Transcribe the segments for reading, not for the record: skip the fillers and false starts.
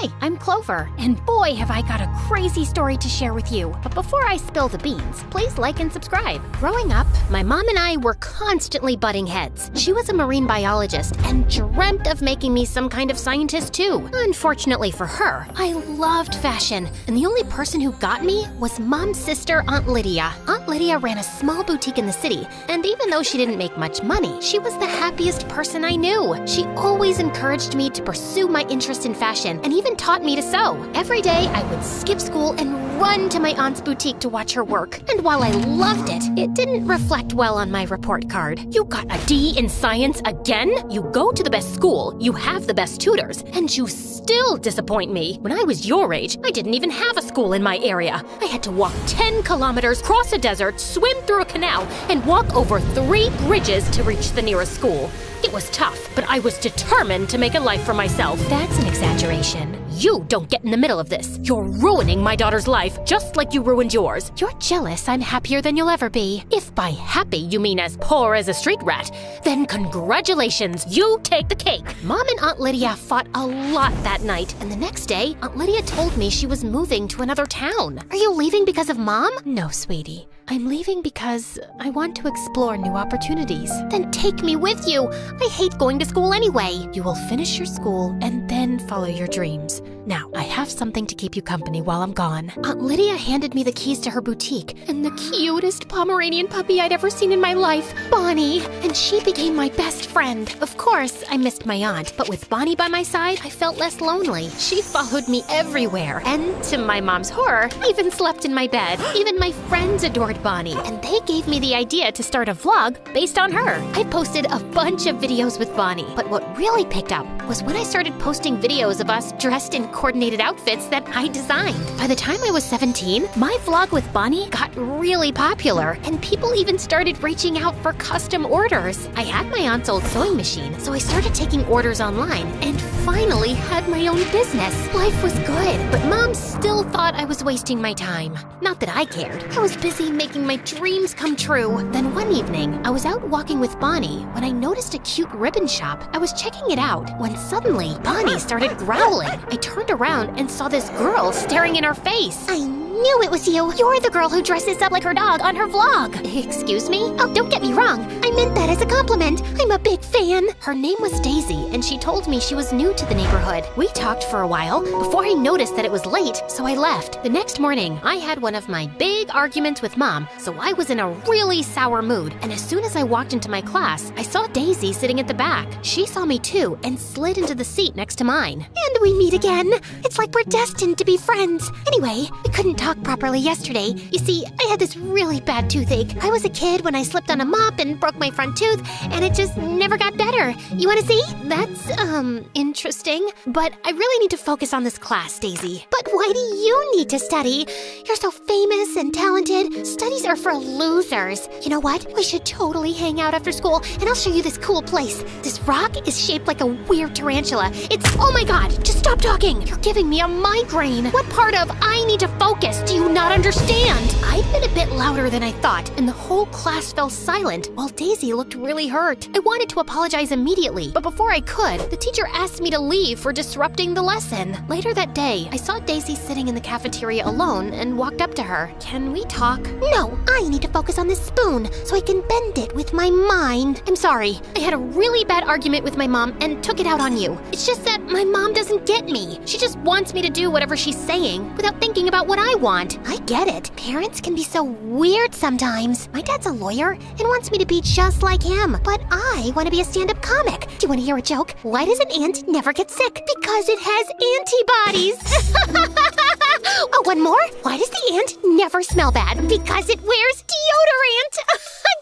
Hi, I'm Clover, and boy have I got a crazy story to share with you. But before I spill the beans, please like and subscribe. Growing up, my mom and I were constantly butting heads. She was a marine biologist and dreamt of making me some kind of scientist too. Unfortunately for her, I loved fashion, and the only person who got me was Mom's sister, Aunt Lydia. Aunt Lydia ran a small boutique in the city, and even though she didn't make much money, she was the happiest person I knew. She always encouraged me to pursue my interest in fashion and even taught me to sew. Every day, I would skip school and run to my aunt's boutique to watch her work. And while I loved it, it didn't reflect well on my report card. You got a D in science again? You go to the best school, you have the best tutors, and you still disappoint me. When I was your age, I didn't even have a school in my area. I had to walk 10 kilometers, cross a desert, swim through a canal, and walk over 3 bridges to reach the nearest school. It was tough, but I was determined to make a life for myself. That's an exaggeration. You don't get in the middle of this. You're ruining my daughter's life, just like you ruined yours. You're jealous I'm happier than you'll ever be. If by happy you mean as poor as a street rat, then congratulations, you take the cake. Mom and Aunt Lydia fought a lot that night, and the next day, Aunt Lydia told me she was moving to another town. Are you leaving because of Mom? No, sweetie. I'm leaving because I want to explore new opportunities. Then take me with you. I hate going to school anyway. You will finish your school and then follow your dreams. Now, I have something to keep you company while I'm gone. Aunt Lydia handed me the keys to her boutique and the cutest Pomeranian puppy I'd ever seen in my life, Bonnie, and she became my best friend. Of course, I missed my aunt, but with Bonnie by my side, I felt less lonely. She followed me everywhere, and to my mom's horror, even slept in my bed. Even my friends adored Bonnie, and they gave me the idea to start a vlog based on her. I posted a bunch of videos with Bonnie, but what really picked up was when I started posting videos of us dressed in coordinated outfits that I designed. By the time I was 17, my vlog with Bonnie got really popular, and people even started reaching out for custom orders. I had my aunt's old sewing machine, so I started taking orders online and finally had my own business. Life was good, but Mom still thought I was wasting my time. Not that I cared. I was busy making my dreams come true. Then one evening, I was out walking with Bonnie when I noticed a cute ribbon shop. I was checking it out when suddenly Bonnie started growling. I turned around and saw this girl staring in her face. I knew it was you. You're the girl who dresses up like her dog on her vlog. Excuse me? Oh, don't get me wrong. I meant that as a compliment. I'm a big fan. Her name was Daisy, and she told me she was new to the neighborhood. We talked for a while before I noticed that it was late, so I left. The next morning, I had one of my big arguments with Mom, so I was in a really sour mood. And as soon as I walked into my class, I saw Daisy sitting at the back. She saw me too and slid into the seat next to mine. And we meet again. It's like we're destined to be friends. Anyway, we couldn't talk properly yesterday. You see, I had this really bad toothache. I was a kid when I slipped on a mop and broke my front tooth, and it just never got better. You want to see? That's, interesting. But I really need to focus on this class, Daisy. But why do you need to study? You're so famous and talented. Studies are for losers. You know what? We should totally hang out after school, and I'll show you this cool place. This rock is shaped like a weird tarantula. It's, oh my god, just stop talking. You're giving me a migraine. What part of I need to focus do you not understand? I'd been a bit louder than I thought, and the whole class fell silent while Daisy looked really hurt. I wanted to apologize immediately, but before I could, the teacher asked me to leave for disrupting the lesson. Later that day, I saw Daisy sitting in the cafeteria alone and walked up to her. Can we talk? No, I need to focus on this spoon so I can bend it with my mind. I'm sorry. I had a really bad argument with my mom and took it out on you. It's just that my mom doesn't get me. She just wants me to do whatever she's saying without thinking about what I want. I get it. Parents can be so weird sometimes. My dad's a lawyer and wants me to be just like him, but I want to be a stand-up comic. Do you want to hear a joke? Why does an ant never get sick? Because it has antibodies. Oh, one more? Why does the ant never smell bad? Because it wears deodorant.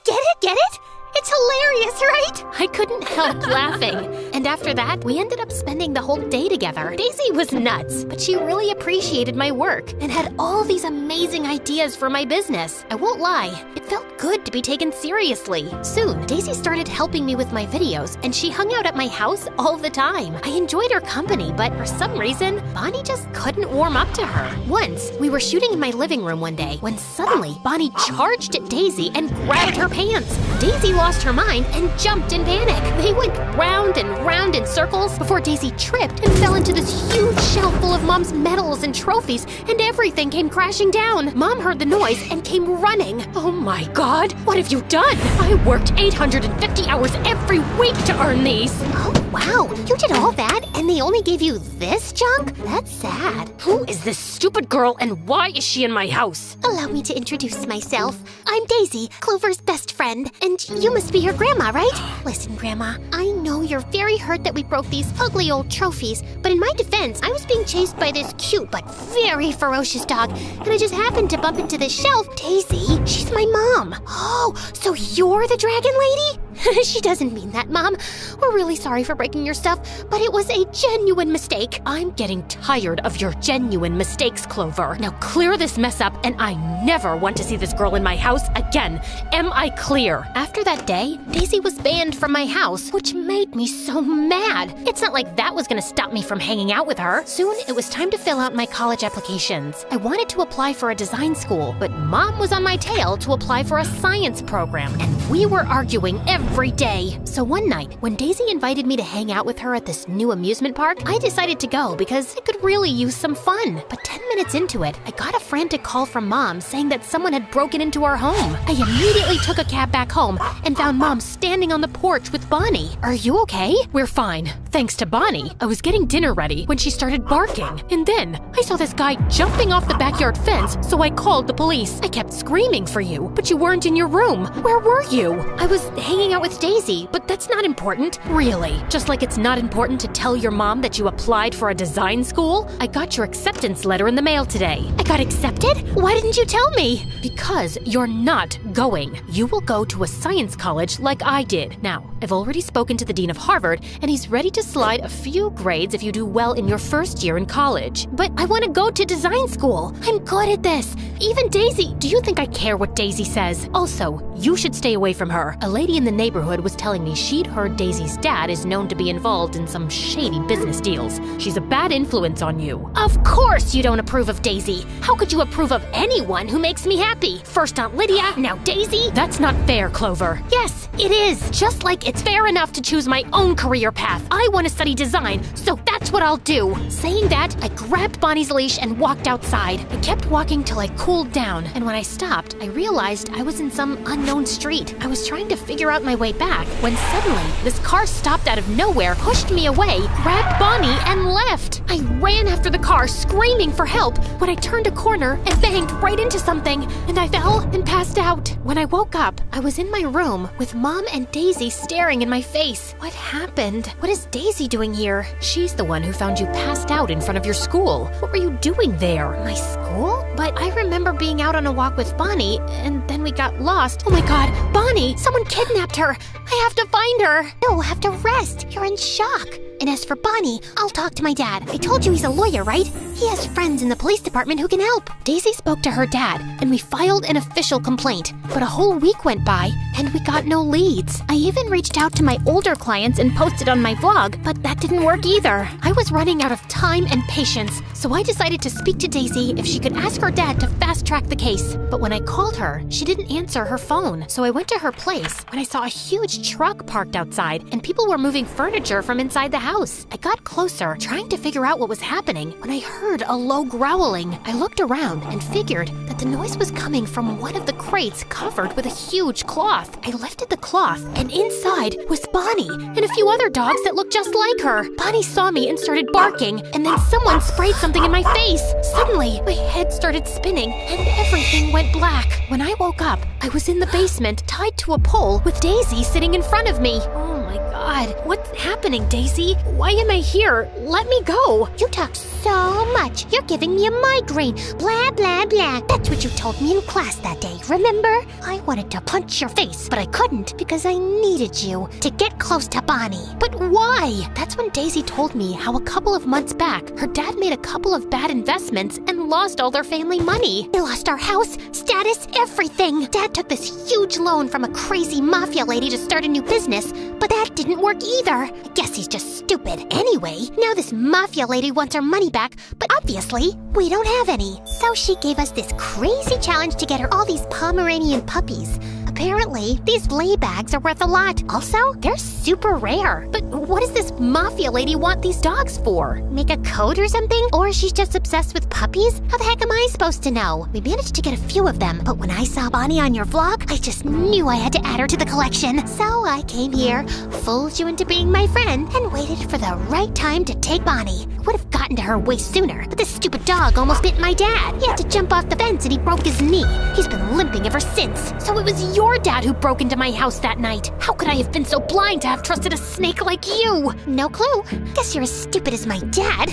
Get it? Get it? It's hilarious, right? I couldn't help laughing. And after that, we ended up spending the whole day together. Daisy was nuts, but she really appreciated my work and had all these amazing ideas for my business. I won't lie, it felt good to be taken seriously. Soon, Daisy started helping me with my videos, and she hung out at my house all the time. I enjoyed her company, but for some reason, Bonnie just couldn't warm up to her. Once, we were shooting in my living room one day when suddenly Bonnie charged at Daisy and grabbed her pants. Daisy lost her mind and jumped in panic. They went round and round in circles before Daisy tripped and fell into this huge shelf full of Mom's medals and trophies, and everything came crashing down. Mom heard the noise and came running. Oh my God, what have you done? I worked 850 hours every week to earn these. Oh wow, you did all that and they only gave you this junk? That's sad. Who is this stupid girl and why is she in my house? Allow me to introduce myself. I'm Daisy, Clover's best friend, and you must be her grandma, right? Listen, Grandma, I know you're very hurt that we broke these ugly old trophies, but in my defense, I was being chased by this cute but very ferocious dog, and I just happened to bump into this shelf. Daisy, she's my mom. Oh, so you're the dragon lady? She doesn't mean that, Mom. We're really sorry for breaking your stuff, but it was a genuine mistake. I'm getting tired of your genuine mistakes, Clover. Now clear this mess up, and I never want to see this girl in my house again. Am I clear? After that day, Daisy was banned from my house, which made me so mad. It's not like that was gonna stop me from hanging out with her. Soon, it was time to fill out my college applications. I wanted to apply for a design school, but Mom was on my tail to apply for a science program, and we were arguing every day. So one night, when Daisy invited me to hang out with her at this new amusement park, I decided to go because I could really use some fun. But 10 minutes into it, I got a frantic call from Mom saying that someone had broken into our home. I immediately took a cab back home and found Mom standing on the porch with Bonnie. Are you okay? We're fine. Thanks to Bonnie, I was getting dinner ready when she started barking. And then I saw this guy jumping off the backyard fence, so I called the police. I kept screaming for you, but you weren't in your room. Where were you? I was hanging out with Daisy, but that's not important. Really? Just like it's not important to tell your mom that you applied for a design school? I got your acceptance letter in the mail today. I got accepted? Why didn't you tell me? Because you're not going. You will go to a science college like I did. Now, I've already spoken to the dean of Harvard, and he's ready to slide a few grades if you do well in your first year in college. But I want to go to design school. I'm good at this. Even Daisy, do you think I care what Daisy says? Also, you should stay away from her. A lady in the neighborhood was telling me she'd heard Daisy's dad is known to be involved in some shady business deals. She's a bad influence on you. Of course you don't approve of Daisy. How could you approve of anyone who makes me happy? First Aunt Lydia, now Daisy? That's not fair, Clover. Yes, it is. Just like it's fair enough to choose my own career path. I want to study design, so that's what I'll do. Saying that, I grabbed Bonnie's leash and walked outside. I kept walking till I cooled down, and when I stopped, I realized I was in some unknown street. I was trying to figure out my way back when suddenly this car stopped out of nowhere, pushed me away, grabbed Bonnie, and left. I ran after the car, screaming for help. When I turned a corner, I banged right into something, and I fell and passed out. When I woke up, I was in my room with Mom and Daisy staring in my face. What happened? What is Daisy doing here? She's the one who found you passed out in front of your school. What were you doing there? My school? But I remember being out on a walk with Bonnie, and then we got lost. Oh my God, Bonnie! Someone kidnapped her! I have to find her! You'll have to rest. You're in shock. And as for Bonnie, I'll talk to my dad. I told you he's a lawyer, right? He has friends in the police department who can help. Daisy spoke to her dad, and we filed an official complaint. But a whole week went by, and we got no leads. I even reached out to my older clients and posted on my vlog, but that didn't work either. I was running out of time and patience, so I decided to speak to Daisy if she could ask her dad to fast-track the case. But when I called her, she didn't answer her phone. So I went to her place when I saw a huge truck parked outside, and people were moving furniture from inside the house. I got closer, trying to figure out what was happening, when I heard a low growling. I looked around and figured that the noise was coming from one of the crates covered with a huge cloth. I lifted the cloth, and inside was Bonnie and a few other dogs that looked just like her. Bonnie saw me and started barking, and then someone sprayed something in my face. Suddenly, my head started spinning, and everything went black. When I woke up, I was in the basement, tied to a pole, with Daisy sitting in front of me. Oh my God, what's happening, Daisy? Why am I here? Let me go. You talk so much. You're giving me a migraine. Blah, blah, blah. That's what you told me in class that day, remember? I wanted to punch your face, but I couldn't because I needed you to get close to Bonnie. But why? That's when Daisy told me how a couple of months back, her dad made a couple of bad investments and lost all their family money. They lost our house, status, everything. Dad took this huge loan from a crazy mafia lady to start a new business, but that didn't work either. I guess he's just stupid. Anyway, now this mafia lady wants her money back, but obviously, we don't have any. So she gave us this crazy challenge to get her all these Pomeranian puppies. Apparently, these lay bags are worth a lot. Also, they're super rare. But what does this mafia lady want these dogs for? Make a code or something? Or she's just obsessed with puppies? How the heck am I supposed to know? We managed to get a few of them, but when I saw Bonnie on your vlog, I just knew I had to add her to the collection. So I came here, fooled you into being my friend, and waited for the right time to take Bonnie. I would have gotten to her way sooner, but this stupid dog almost bit my dad. He had to jump off the fence and he broke his knee. He's been limping ever since. So it was your dad who broke into my house that night. How could I have been so blind to have trusted a snake like you? No clue. Guess you're as stupid as my dad.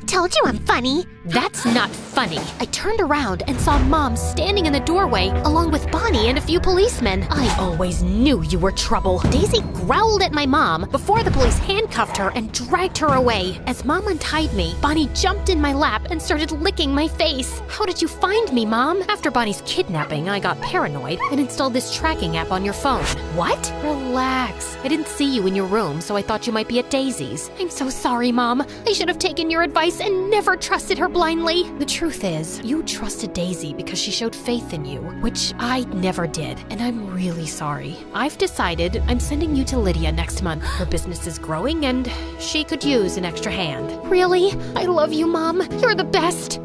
Told you I'm funny. That's not funny. I turned around and saw Mom standing in the doorway along with Bonnie and a few policemen. I always knew you were trouble. Daisy growled at my mom before the police handcuffed her and dragged her away. As Mom untied me, Bonnie jumped in my lap and started licking my face. How did you find me, Mom? After Bonnie's kidnapping, I got paranoid and installed this tracking app on your phone. What? Relax. I didn't see you in your room, so I thought you might be at Daisy's. I'm so sorry, Mom. I should have taken your advice and never trusted her blindly. The truth is, you trusted Daisy because she showed faith in you, which I never did, and I'm really sorry. I've decided I'm sending you to Lydia next month. Her business is growing and she could use an extra hand. Really? I love you, Mom. You're the best.